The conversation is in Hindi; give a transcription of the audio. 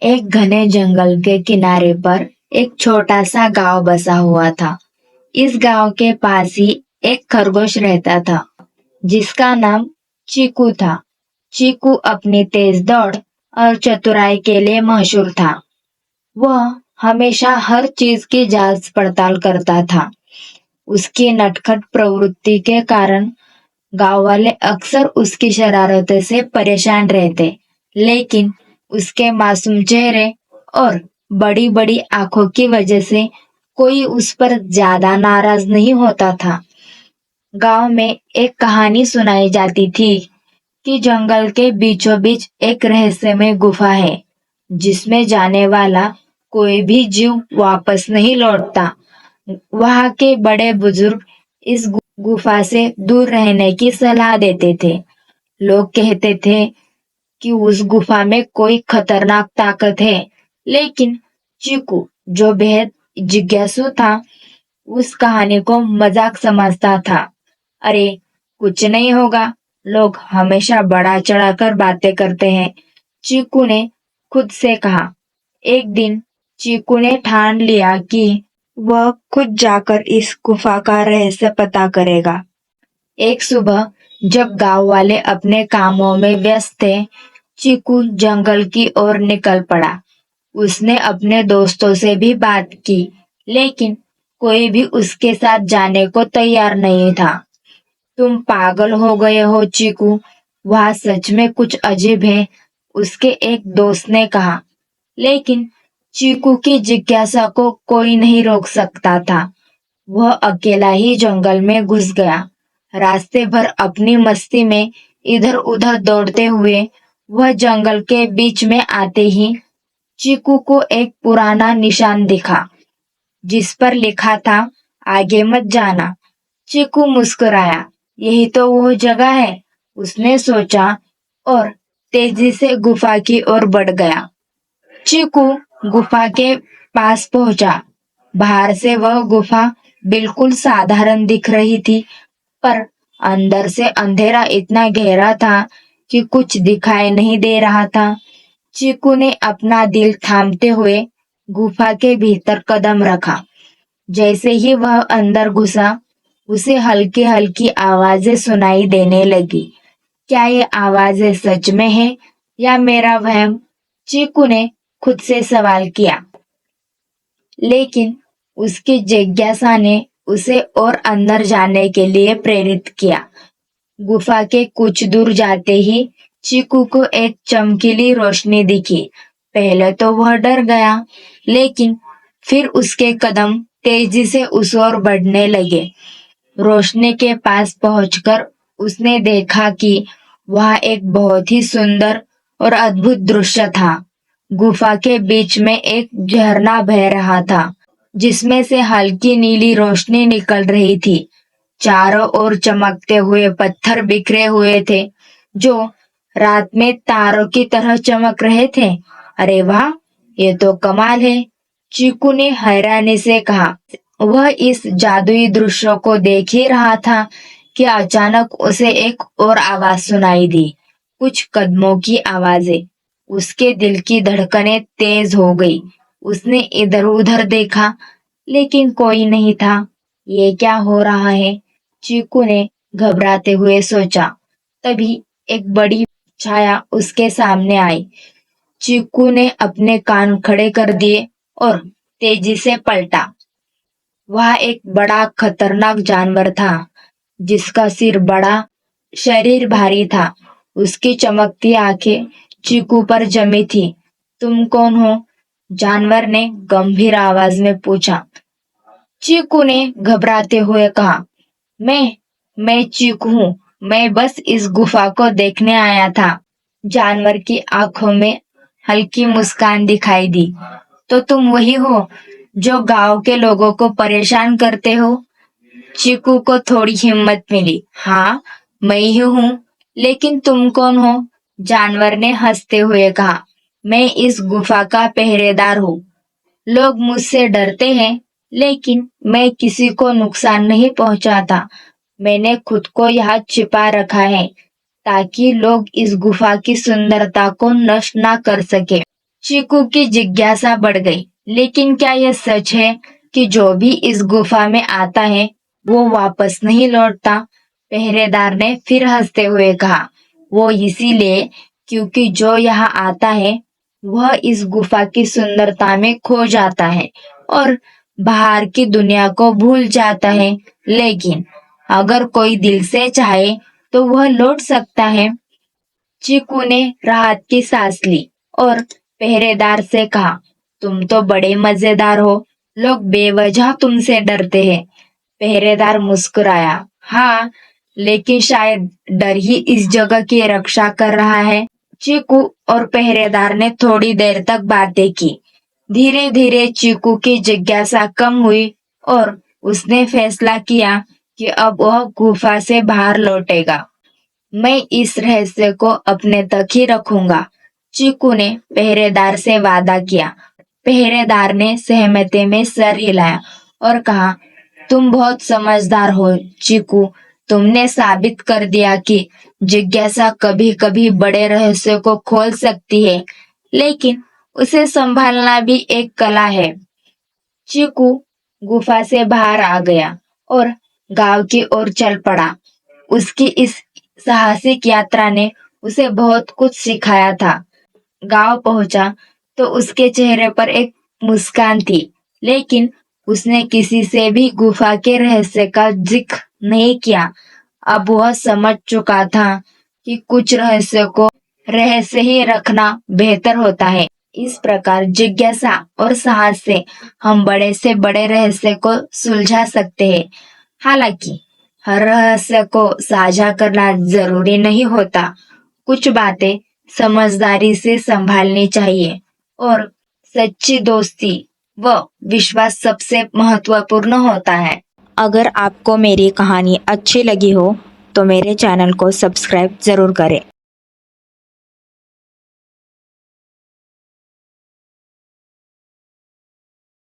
एक घने जंगल के किनारे पर एक छोटा सा गांव बसा हुआ था। इस गांव के पास ही एक खरगोश रहता था जिसका नाम चीकू था। चीकू अपनी तेज दौड़ और चतुराई के लिए मशहूर था। वह हमेशा हर चीज की जांच पड़ताल करता था। उसकी नटखट प्रवृत्ति के कारण गांव वाले अक्सर उसकी शरारतों से परेशान रहते, लेकिन उसके मासूम चेहरे और बड़ी बड़ी आंखों की वजह से कोई उस पर ज्यादा नाराज नहीं होता था। गांव में एक कहानी सुनाई जाती थी कि जंगल के बीचों बीच एक रहस्यमय गुफा है जिसमें जाने वाला कोई भी जीव वापस नहीं लौटता। वहां के बड़े बुजुर्ग इस गुफा से दूर रहने की सलाह देते थे। लोग कहते थे कि उस गुफा में कोई खतरनाक ताकत है, लेकिन चीकू, जो बेहद जिज्ञासु था, उस कहानी को मजाक समझता था। अरे, कुछ नहीं होगा, लोग हमेशा बढ़ा चढ़ाकर बातें करते हैं, चीकू ने खुद से कहा। एक दिन चीकू ने ठान लिया कि वह खुद जाकर इस गुफा का रहस्य पता करेगा। एक सुबह जब गांव वाले अपने कामों में व्यस्त थे, चीकू जंगल की ओर निकल पड़ा। उसने अपने दोस्तों से भी बात की, लेकिन कोई भी उसके साथ जाने को तैयार नहीं था। तुम पागल हो गए हो चीकू, वहाँ सच में कुछ अजीब है, उसके एक दोस्त ने कहा। लेकिन चीकू की जिज्ञासा को कोई नहीं रोक सकता था। वह अकेला ही जंगल में घुस गया। रास्ते भर अपनी मस्ती में इधर उधर दौड़ते हुए वह जंगल के बीच में आते ही चीकू को एक पुराना निशान दिखा जिस पर लिखा था, आगे मत जाना। चीकू मुस्कुराया। यही तो वो जगह है, उसने सोचा और तेजी से गुफा की ओर बढ़ गया। चीकू गुफा के पास पहुंचा। बाहर से वह गुफा बिल्कुल साधारण दिख रही थी, पर अंदर से अंधेरा इतना गहरा था कि कुछ दिखाई नहीं दे रहा था। चीकू ने अपना दिल थामते हुए गुफा के भीतर कदम रखा। जैसे ही वह अंदर घुसा, उसे हल्की हल्की आवाजें सुनाई देने लगी। क्या ये आवाजें सच में है या मेरा वहम? चीकू ने खुद से सवाल किया, लेकिन उसकी जिज्ञासा ने उसे और अंदर जाने के लिए प्रेरित किया। गुफा के कुछ दूर जाते ही चीकू को एक चमकीली रोशनी दिखी। पहले तो वह डर गया, लेकिन फिर उसके कदम तेजी से उस ओर बढ़ने लगे। रोशनी के पास पहुंचकर उसने देखा कि वह एक बहुत ही सुंदर और अद्भुत दृश्य था। गुफा के बीच में एक झरना बह रहा था, जिसमें से हल्की नीली रोशनी निकल रही थी। चारों ओर चमकते हुए पत्थर बिखरे हुए थे, जो रात में तारों की तरह चमक रहे थे। अरे वाह, ये तो कमाल है, चीकू ने हैरानी से कहा। वह इस जादुई दृश्य को देख ही रहा था कि अचानक उसे एक और आवाज सुनाई दी, कुछ कदमों की आवाजें। उसके दिल की धड़कनें तेज हो गई। उसने इधर उधर देखा, लेकिन कोई नहीं था। ये क्या हो रहा है? चीकू ने घबराते हुए सोचा। तभी एक बड़ी छाया उसके सामने आई। चीकू ने अपने कान खड़े कर दिए और तेजी से पलटा। वह एक बड़ा खतरनाक जानवर था, जिसका सिर बड़ा, शरीर भारी था। उसकी चमकती आंखें चीकू पर जमी थी। तुम कौन हो? जानवर ने गंभीर आवाज में पूछा। चीकू ने घबराते हुए कहा, मैं चीकू हूँ। मैं बस इस गुफा को देखने आया था। जानवर की आंखों में हल्की मुस्कान दिखाई दी। तो तुम वही हो जो गांव के लोगों को परेशान करते हो? चीकू को थोड़ी हिम्मत मिली। हाँ, मैं ही हूँ, लेकिन तुम कौन हो? जानवर ने हंसते हुए कहा, मैं इस गुफा का पहरेदार हूँ। लोग मुझसे डरते हैं, लेकिन मैं किसी को नुकसान नहीं पहुंचाता। मैंने खुद को यहाँ छिपा रखा है ताकि लोग इस गुफा की सुंदरता को नष्ट ना कर सके। चीकू की जिज्ञासा बढ़ गई। लेकिन क्या यह सच है कि जो भी इस गुफा में आता है वो वापस नहीं लौटता? पहरेदार ने फिर हंसते हुए कहा, वो इसीलिए क्योंकि जो यहाँ आता है वह इस गुफा की सुंदरता में खो जाता है और बाहर की दुनिया को भूल जाता है। लेकिन अगर कोई दिल से चाहे तो वह लौट सकता है। चीकू ने राहत की सांस ली और पहरेदार से कहा, तुम तो बड़े मजेदार हो, लोग बेवजह तुमसे डरते हैं। पहरेदार मुस्कुराया, हाँ, लेकिन शायद डर ही इस जगह की रक्षा कर रहा है। चीकू और पहरेदार ने थोड़ी देर तक बातें की। धीरे धीरे चीकू की जिज्ञासा कम हुई और उसने फैसला किया कि अब वह गुफा से बाहर लौटेगा। मैं इस रहस्य को अपने तक ही रखूंगा। चीकू ने पहरेदार से वादा किया। पहरेदार ने सहमति में सर हिलाया और कहा, तुम बहुत समझदार हो चीकू। तुमने साबित कर दिया कि जिज्ञासा कभी कभी बड़े रहस्य को खोल सकती है, लेकिन उसे संभालना भी एक कला है। चीकू गुफा से बाहर आ गया और गांव की ओर चल पड़ा। उसकी इस साहसिक यात्रा ने उसे बहुत कुछ सिखाया था। गांव पहुंचा तो उसके चेहरे पर एक मुस्कान थी, लेकिन उसने किसी से भी गुफा के रहस्य का जिक्र नहीं किया। अब वह समझ चुका था कि कुछ रहस्य को रहस्य ही रखना बेहतर होता है। इस प्रकार जिज्ञासा और साहस से हम बड़े से बड़े रहस्य को सुलझा सकते हैं। हालांकि हर रहस्य को साझा करना जरूरी नहीं होता। कुछ बातें समझदारी से संभालनी चाहिए और सच्ची दोस्ती व विश्वास सबसे महत्वपूर्ण होता है। अगर आपको मेरी कहानी अच्छी लगी हो तो मेरे चैनल को सब्सक्राइब ज़रूर करें।